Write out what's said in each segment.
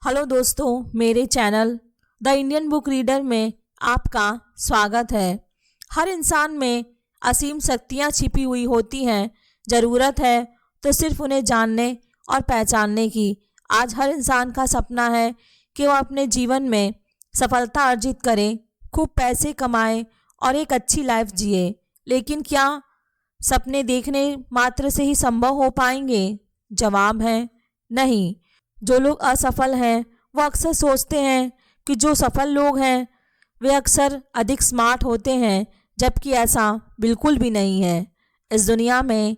Hello दोस्तों, मेरे channel the Indian book reader में आपका स्वागत है। हर इंसान में असीम शक्तियाँ छिपी हुई होती हैं। ज़रूरत है तो सिर्फ उन्हें जानने और पहचानने की। आज हर इंसान का सपना है कि वह अपने जीवन में सफलता अर्जित करे, खूब पैसे कमाए और एक अच्छी लाइफ जिए। लेकिन क्या सपने देखने मात्र से ही संभव हो पाएंगे? जवाब है नहीं। जो लोग असफल हैं वो अक्सर सोचते हैं कि जो सफल लोग हैं वे अक्सर अधिक स्मार्ट होते हैं, जबकि ऐसा बिल्कुल भी नहीं है। इस दुनिया में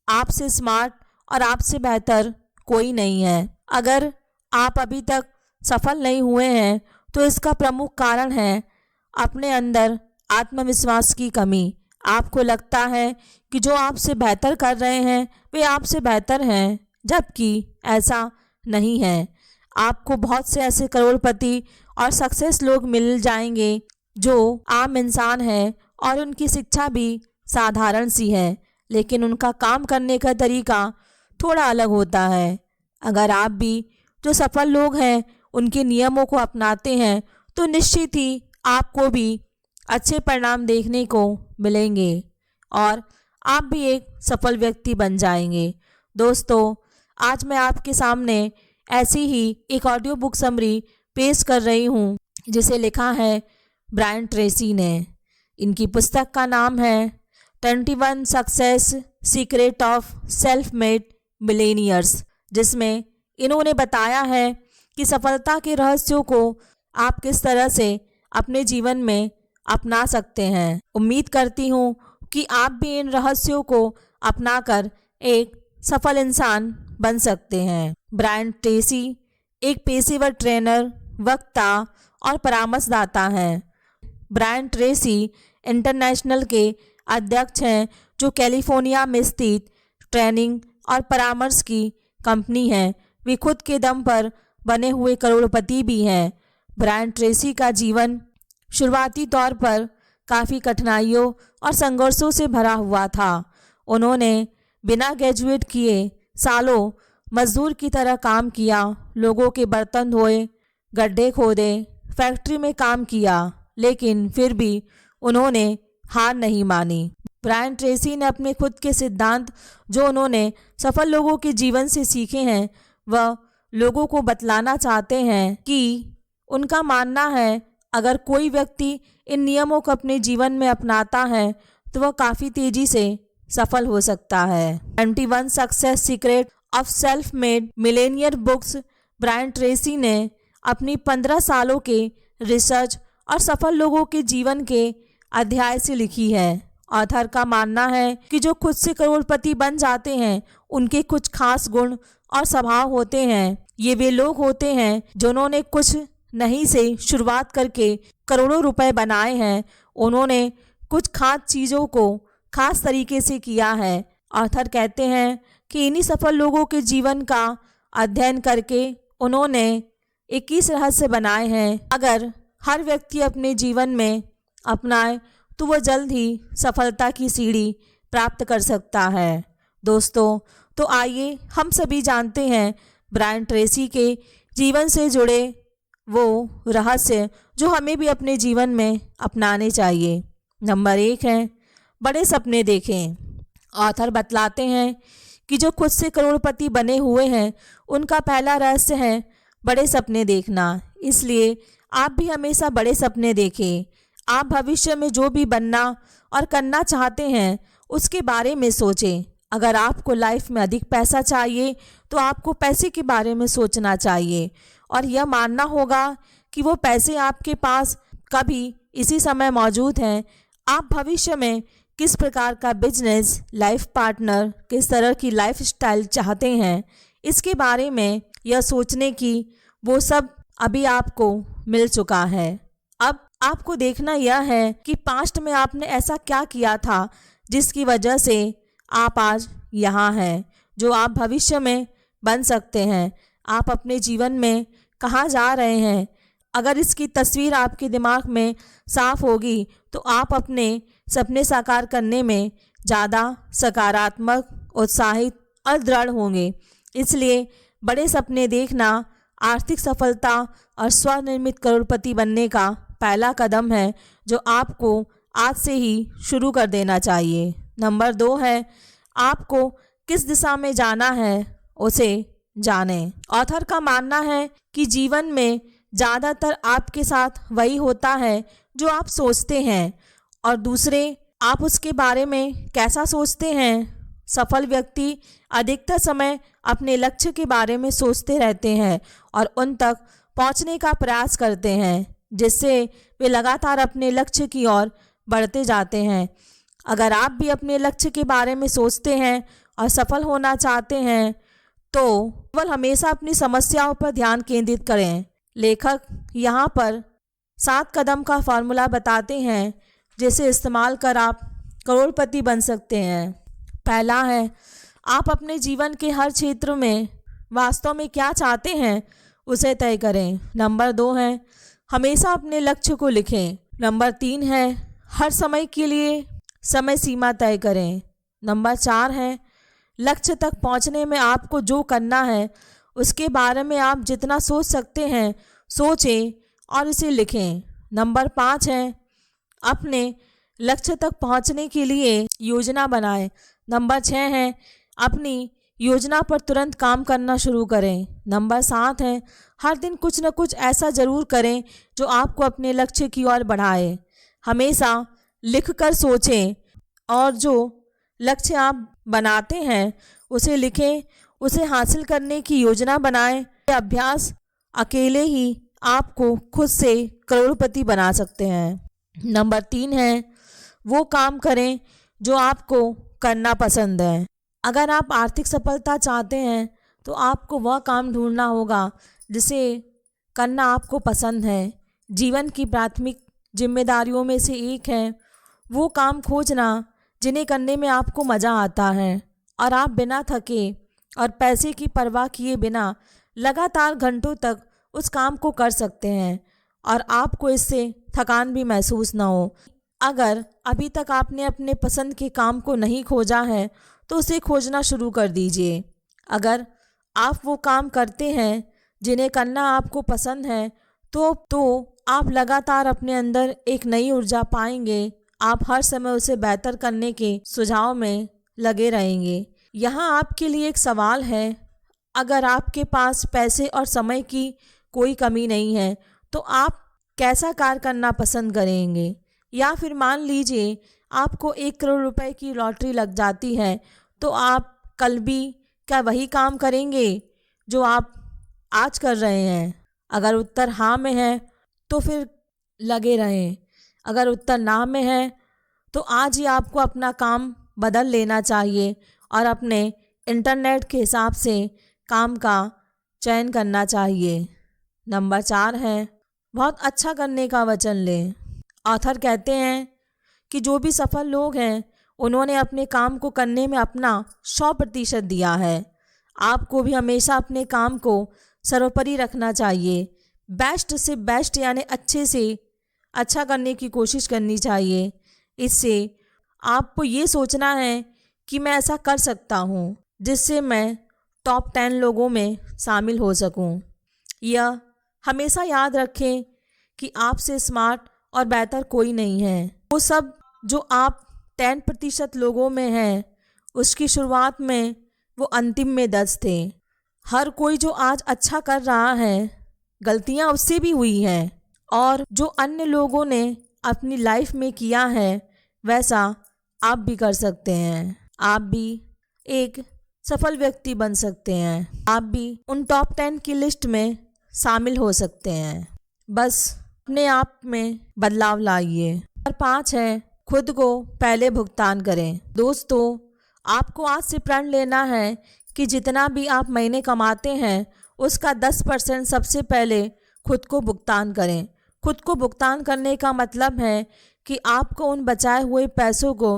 आपसे स्मार्ट और आपसे बेहतर कोई नहीं है। अगर आप अभी तक सफल नहीं हुए हैं तो इसका प्रमुख कारण है अपने अंदर आत्मविश्वास की कमी। आपको लगता है कि जो आपसे बेहतर कर रहे हैं वे आपसे बेहतर हैं, जबकि ऐसा नहीं है। आपको बहुत से ऐसे करोड़पति और सक्सेस लोग मिल जाएंगे जो आम इंसान हैं और उनकी शिक्षा भी साधारण सी है, लेकिन उनका काम करने का तरीका थोड़ा अलग होता है। अगर आप भी जो सफल लोग हैं उनके नियमों को अपनाते हैं तो निश्चित ही आपको भी अच्छे परिणाम देखने को मिलेंगे और आप भी एक सफल व्यक्ति बन जाएंगे। दोस्तों, आज मैं आपके सामने ऐसी ही एक ऑडियो बुक समरी पेश कर रही हूँ जिसे लिखा है ब्रायन ट्रेसी ने। इनकी पुस्तक का नाम है 21 success secret of self made millionaires, जिसमें इन्होंने बताया है कि सफलता के रहस्यों को आप किस तरह से अपने जीवन में अपना सकते हैं। उम्मीद करती हूँ कि आप भी इन रहस्यों को अपनाकर एक सफल इंसान बन सकते हैं। ब्रायन ट्रेसी एक पेशेवर ट्रेनर, वक्ता और परामर्शदाता हैं। ब्रायन ट्रेसी इंटरनेशनल के अध्यक्ष हैं, जो कैलिफोर्निया में स्थित ट्रेनिंग और परामर्श की कंपनी है। वे खुद के दम पर बने हुए करोड़पति भी हैं। ब्रायन ट्रेसी का जीवन शुरुआती तौर पर काफ़ी कठिनाइयों और संघर्षों से भरा हुआ था। उन्होंने बिना ग्रेजुएट किए सालों मजदूर की तरह काम किया, लोगों के बर्तन धोए, गड्ढे खोदे, फैक्ट्री में काम किया, लेकिन फिर भी उन्होंने हार नहीं मानी। ब्रायन ट्रेसी ने अपने खुद के सिद्धांत, जो उन्होंने सफल लोगों के जीवन से सीखे हैं, वह लोगों को बतलाना चाहते हैं कि उनका मानना है अगर कोई व्यक्ति इन नियमों को अपने जीवन में अपनाता है तो वह काफ़ी तेज़ी से सफल हो सकता है। 21 success secret of self made millionaire books Brian Tracy ने अपनी 15 सालों के रिसर्च और सफल लोगों के जीवन के अध्याय से लिखी है। ऑथर का मानना है कि जो खुद से करोड़पति बन जाते हैं उनके कुछ खास गुण और स्वभाव होते हैं। ये वे लोग होते हैं जिन्होंने कुछ नहीं से शुरुआत करके करोड़ों रुपए बनाए हैं। उन्होंने कुछ खास चीज़ों को खास तरीके से किया है। ऑथर कहते हैं कि इन्हीं सफल लोगों के जीवन का अध्ययन करके उन्होंने 21 रहस्य बनाए हैं। अगर हर व्यक्ति अपने जीवन में अपनाए तो वह जल्द ही सफलता की सीढ़ी प्राप्त कर सकता है। दोस्तों, तो आइए हम सभी जानते हैं ब्रायन ट्रेसी के जीवन से जुड़े वो रहस्य जो हमें भी अपने जीवन में अपनाने चाहिए। नंबर 1 है बड़े सपने देखें। ऑथर बतलाते हैं कि जो खुद से करोड़पति बने हुए हैं उनका पहला रहस्य है बड़े सपने देखना। इसलिए आप भी हमेशा बड़े सपने देखें। आप भविष्य में जो भी बनना और करना चाहते हैं उसके बारे में सोचें। अगर आपको लाइफ में अधिक पैसा चाहिए तो आपको पैसे के बारे में सोचना चाहिए और यह मानना होगा कि वो पैसे आपके पास कभी इसी समय मौजूद हैं। आप भविष्य में किस प्रकार का बिजनेस, लाइफ पार्टनर, किस तरह की लाइफ स्टाइल चाहते हैं, इसके बारे में यह सोचने की वो सब अभी आपको मिल चुका है। अब आपको देखना यह है कि पास्ट में आपने ऐसा क्या किया था जिसकी वजह से आप आज यहाँ हैं, जो आप भविष्य में बन सकते हैं। आप अपने जीवन में कहाँ जा रहे हैं, अगर इसकी तस्वीर आपके दिमाग में साफ होगी तो आप अपने सपने साकार करने में ज़्यादा सकारात्मक, उत्साहित और दृढ़ होंगे। इसलिए बड़े सपने देखना आर्थिक सफलता और स्वनिर्मित करोड़पति बनने का पहला कदम है जो आपको आज से ही शुरू कर देना चाहिए। नंबर 2 है, आपको किस दिशा में जाना है उसे जानें। ऑथर का मानना है कि जीवन में ज़्यादातर आपके साथ वही होता है जो आप सोचते हैं और दूसरे आप उसके बारे में कैसा सोचते हैं। सफल व्यक्ति अधिकतर समय अपने लक्ष्य के बारे में सोचते रहते हैं और उन तक पहुंचने का प्रयास करते हैं, जिससे वे लगातार अपने लक्ष्य की ओर बढ़ते जाते हैं। अगर आप भी अपने लक्ष्य के बारे में सोचते हैं और सफल होना चाहते हैं तो केवल हमेशा अपनी समस्याओं पर ध्यान केंद्रित करें। लेखक यहाँ पर 7 कदम का फॉर्मूला बताते हैं जिसे इस्तेमाल कर आप करोड़पति बन सकते हैं। पहला है, आप अपने जीवन के हर क्षेत्र में वास्तव में क्या चाहते हैं उसे तय करें। नंबर 2 है, हमेशा अपने लक्ष्य को लिखें। नंबर 3 है, हर समय के लिए समय सीमा तय करें। नंबर 4 है, लक्ष्य तक पहुंचने में आपको जो करना है उसके बारे में आप जितना सोच सकते हैं सोचें और इसे लिखें। नंबर 5 है, अपने लक्ष्य तक पहुंचने के लिए योजना बनाएं। नंबर 6 है, अपनी योजना पर तुरंत काम करना शुरू करें। नंबर 7 है, हर दिन कुछ न कुछ ऐसा ज़रूर करें जो आपको अपने लक्ष्य की ओर बढ़ाए। हमेशा लिख कर सोचें और जो लक्ष्य आप बनाते हैं उसे लिखें, उसे हासिल करने की योजना बनाएं। ये अभ्यास अकेले ही आपको खुद से करोड़पति बना सकते हैं। नंबर 3 है, वो काम करें जो आपको करना पसंद है। अगर आप आर्थिक सफलता चाहते हैं तो आपको वह काम ढूंढना होगा जिसे करना आपको पसंद है। जीवन की प्राथमिक जिम्मेदारियों में से एक है वो काम खोजना जिन्हें करने में आपको मज़ा आता है और आप बिना थके और पैसे की परवाह किए बिना लगातार घंटों तक उस काम को कर सकते हैं और आपको इससे थकान भी महसूस ना हो। अगर अभी तक आपने अपने पसंद के काम को नहीं खोजा है तो उसे खोजना शुरू कर दीजिए। अगर आप वो काम करते हैं जिन्हें करना आपको पसंद है तो आप लगातार अपने अंदर एक नई ऊर्जा पाएंगे। आप हर समय उसे बेहतर करने के सुझाव में लगे रहेंगे। यहाँ आपके लिए एक सवाल है, अगर आपके पास पैसे और समय की कोई कमी नहीं है तो आप कैसा कार्य करना पसंद करेंगे? या फिर मान लीजिए आपको 1 करोड़ रुपए की लॉटरी लग जाती है तो आप कल भी क्या वही काम करेंगे जो आप आज कर रहे हैं? अगर उत्तर हाँ में है तो फिर लगे रहें। अगर उत्तर ना में है तो आज ही आपको अपना काम बदल लेना चाहिए और अपने इंटरनेट के हिसाब से काम का चयन करना चाहिए। नंबर 4 है, बहुत अच्छा करने का वचन लें। ऑथर कहते हैं कि जो भी सफल लोग हैं उन्होंने अपने काम को करने में अपना 100% दिया है। आपको भी हमेशा अपने काम को सर्वोपरि रखना चाहिए। बेस्ट से बेस्ट यानी अच्छे से अच्छा करने की कोशिश करनी चाहिए। इससे आपको ये सोचना है कि मैं ऐसा कर सकता हूँ जिससे मैं टॉप 10 लोगों में शामिल हो सकूँ। यह हमेशा याद रखें कि आपसे स्मार्ट और बेहतर कोई नहीं है। वो सब जो आप 10% लोगों में हैं उसकी शुरुआत में वो अंतिम में 10 थे। हर कोई जो आज अच्छा कर रहा है गलतियाँ उससे भी हुई हैं और जो अन्य लोगों ने अपनी लाइफ में किया है वैसा आप भी कर सकते हैं। आप भी एक सफल व्यक्ति बन सकते हैं। आप भी उन टॉप 10 की लिस्ट में शामिल हो सकते हैं। बस अपने आप में बदलाव लाइए। और 5 है, खुद को पहले भुगतान करें। दोस्तों, आपको आज से प्रण लेना है कि जितना भी आप महीने कमाते हैं उसका 10% सबसे पहले खुद को भुगतान करें। खुद को भुगतान करने का मतलब है कि आपको उन बचाए हुए पैसों को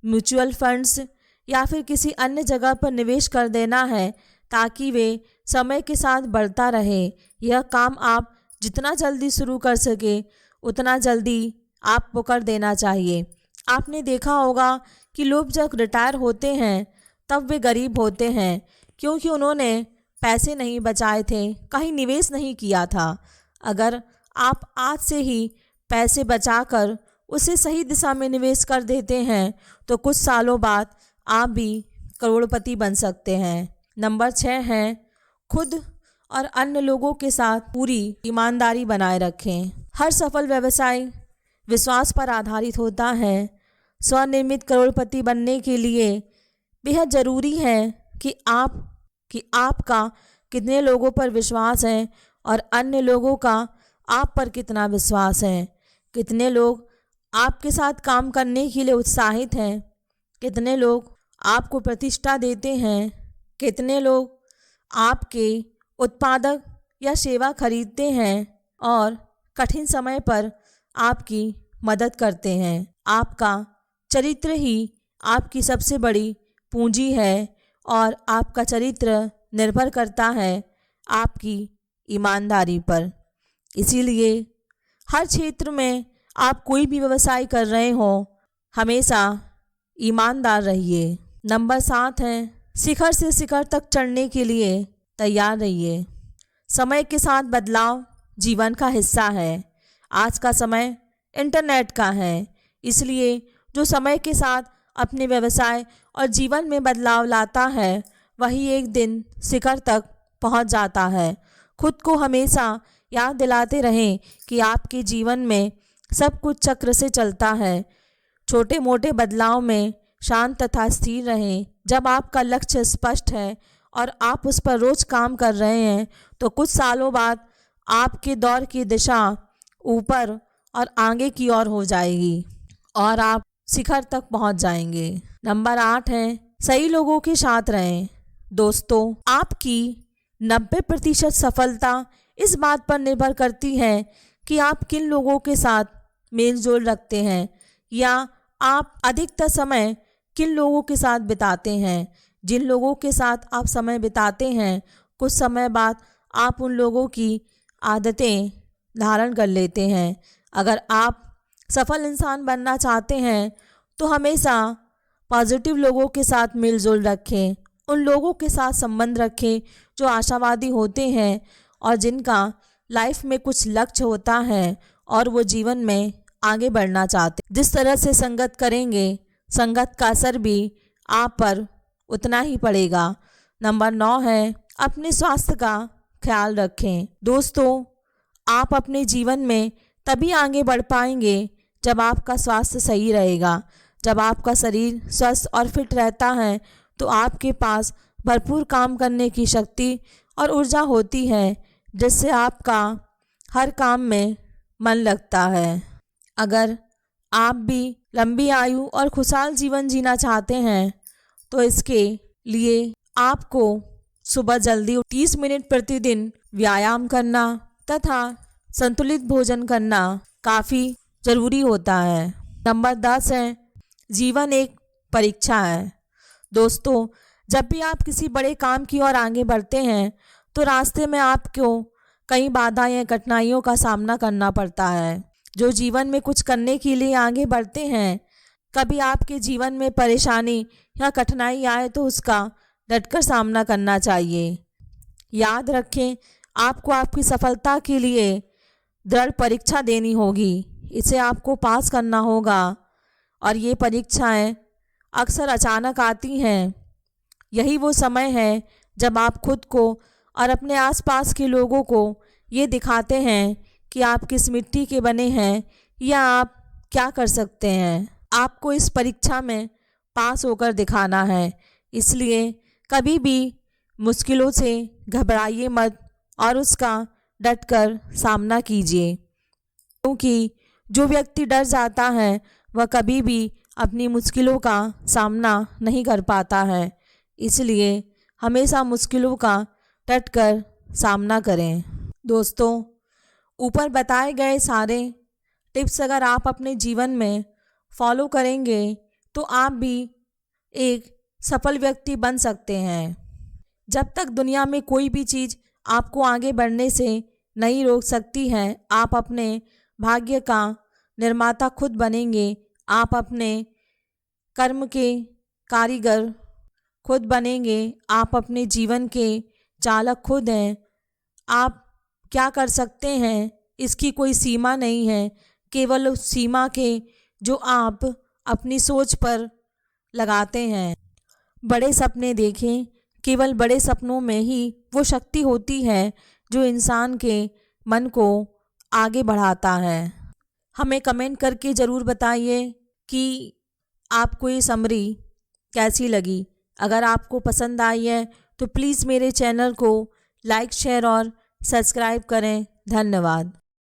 म्यूचुअल फंड्स या फिर किसी अन्य जगह पर निवेश कर देना है ताकि वे समय के साथ बढ़ता रहे। यह काम आप जितना जल्दी शुरू कर सके उतना जल्दी आपको कर देना चाहिए। आपने देखा होगा कि लोग जब रिटायर होते हैं तब वे गरीब होते हैं क्योंकि उन्होंने पैसे नहीं बचाए थे, कहीं निवेश नहीं किया था, अगर आप आज से ही पैसे बचाकर उसे सही दिशा में निवेश कर देते हैं तो कुछ सालों बाद आप भी करोड़पति बन सकते हैं। नंबर 6 है, खुद और अन्य लोगों के साथ पूरी ईमानदारी बनाए रखें। हर सफल व्यवसाय विश्वास पर आधारित होता है। स्वनिर्मित करोड़पति बनने के लिए बेहद ज़रूरी है कि आपका कितने लोगों पर विश्वास है और अन्य लोगों का आप पर कितना विश्वास है। कितने लोग आपके साथ काम करने के लिए उत्साहित हैं, कितने लोग आपको प्रतिष्ठा देते हैं, कितने लोग आपके उत्पादक या सेवा खरीदते हैं और कठिन समय पर आपकी मदद करते हैं। आपका चरित्र ही आपकी सबसे बड़ी पूंजी है और आपका चरित्र निर्भर करता है आपकी ईमानदारी पर। इसीलिए हर क्षेत्र में आप कोई भी व्यवसाय कर रहे हो, हमेशा ईमानदार रहिए। नंबर 7 है, शिखर से शिखर तक चढ़ने के लिए तैयार रहिए। समय के साथ बदलाव जीवन का हिस्सा है। आज का समय इंटरनेट का है, इसलिए जो समय के साथ अपने व्यवसाय और जीवन में बदलाव लाता है वही एक दिन शिखर तक पहुंच जाता है। खुद को हमेशा याद दिलाते रहें कि आपके जीवन में सब कुछ चक्र से चलता है। छोटे मोटे बदलाव में शांत तथा स्थिर रहें। जब आपका लक्ष्य स्पष्ट है और आप उस पर रोज काम कर रहे हैं तो कुछ सालों बाद आपके दौर की दिशा ऊपर और आगे की ओर हो जाएगी और आप शिखर तक पहुंच जाएंगे। नंबर 8 है, सही लोगों के साथ रहें। दोस्तों, आपकी 90% सफलता इस बात पर निर्भर करती है कि आप किन लोगों के साथ मेल जोल रखते हैं या आप अधिकतर समय किन लोगों के साथ बिताते हैं। जिन लोगों के साथ आप समय बिताते हैं, कुछ समय बाद आप उन लोगों की आदतें धारण कर लेते हैं। अगर आप सफल इंसान बनना चाहते हैं तो हमेशा पॉजिटिव लोगों के साथ मिलजुल रखें। उन लोगों के साथ संबंध रखें जो आशावादी होते हैं और जिनका लाइफ में कुछ लक्ष्य होता है और वो जीवन में आगे बढ़ना चाहते हैं। जिस तरह से संगत करेंगे, संगत का असर भी आप पर उतना ही पड़ेगा। नंबर 9 है, अपने स्वास्थ्य का ख्याल रखें। दोस्तों, आप अपने जीवन में तभी आगे बढ़ पाएंगे जब आपका स्वास्थ्य सही रहेगा। जब आपका शरीर स्वस्थ और फिट रहता है तो आपके पास भरपूर काम करने की शक्ति और ऊर्जा होती है, जिससे आपका हर काम में मन लगता है। अगर आप भी लंबी आयु और खुशहाल जीवन जीना चाहते हैं तो इसके लिए आपको सुबह जल्दी 30 मिनट प्रतिदिन व्यायाम करना तथा संतुलित भोजन करना काफ़ी ज़रूरी होता है। नंबर 10 है, जीवन एक परीक्षा है। दोस्तों, जब भी आप किसी बड़े काम की ओर आगे बढ़ते हैं तो रास्ते में आपको कई बाधाएं या कठिनाइयों का सामना करना पड़ता है। जो जीवन में कुछ करने के लिए आगे बढ़ते हैं, कभी आपके जीवन में परेशानी या कठिनाई आए तो उसका डटकर सामना करना चाहिए। याद रखें, आपको आपकी सफलता के लिए दृढ़ परीक्षा देनी होगी। इसे आपको पास करना होगा और ये परीक्षाएं अक्सर अचानक आती हैं। यही वो समय है जब आप खुद को और अपने आसपास के लोगों को ये दिखाते हैं कि आप किस मिट्टी के बने हैं या आप क्या कर सकते हैं। आपको इस परीक्षा में पास होकर दिखाना है। इसलिए कभी भी मुश्किलों से घबराइए मत और उसका डटकर सामना कीजिए, क्योंकि जो व्यक्ति डर जाता है वह कभी भी अपनी मुश्किलों का सामना नहीं कर पाता है। इसलिए हमेशा मुश्किलों का डटकर सामना करें। दोस्तों, ऊपर बताए गए सारे टिप्स अगर आप अपने जीवन में फॉलो करेंगे तो आप भी एक सफल व्यक्ति बन सकते हैं। जब तक दुनिया में कोई भी चीज़ आपको आगे बढ़ने से नहीं रोक सकती है, आप अपने भाग्य का निर्माता खुद बनेंगे। आप अपने कर्म के कारीगर खुद बनेंगे। आप अपने जीवन के चालक खुद हैं। आप क्या कर सकते हैं इसकी कोई सीमा नहीं है, केवल उस सीमा के जो आप अपनी सोच पर लगाते हैं। बड़े सपने देखें, केवल बड़े सपनों में ही वो शक्ति होती है जो इंसान के मन को आगे बढ़ाता है। हमें कमेंट करके ज़रूर बताइए कि आपको ये समरी कैसी लगी। अगर आपको पसंद आई है तो प्लीज़ मेरे चैनल को लाइक, शेयर और सब्सक्राइब करें। धन्यवाद।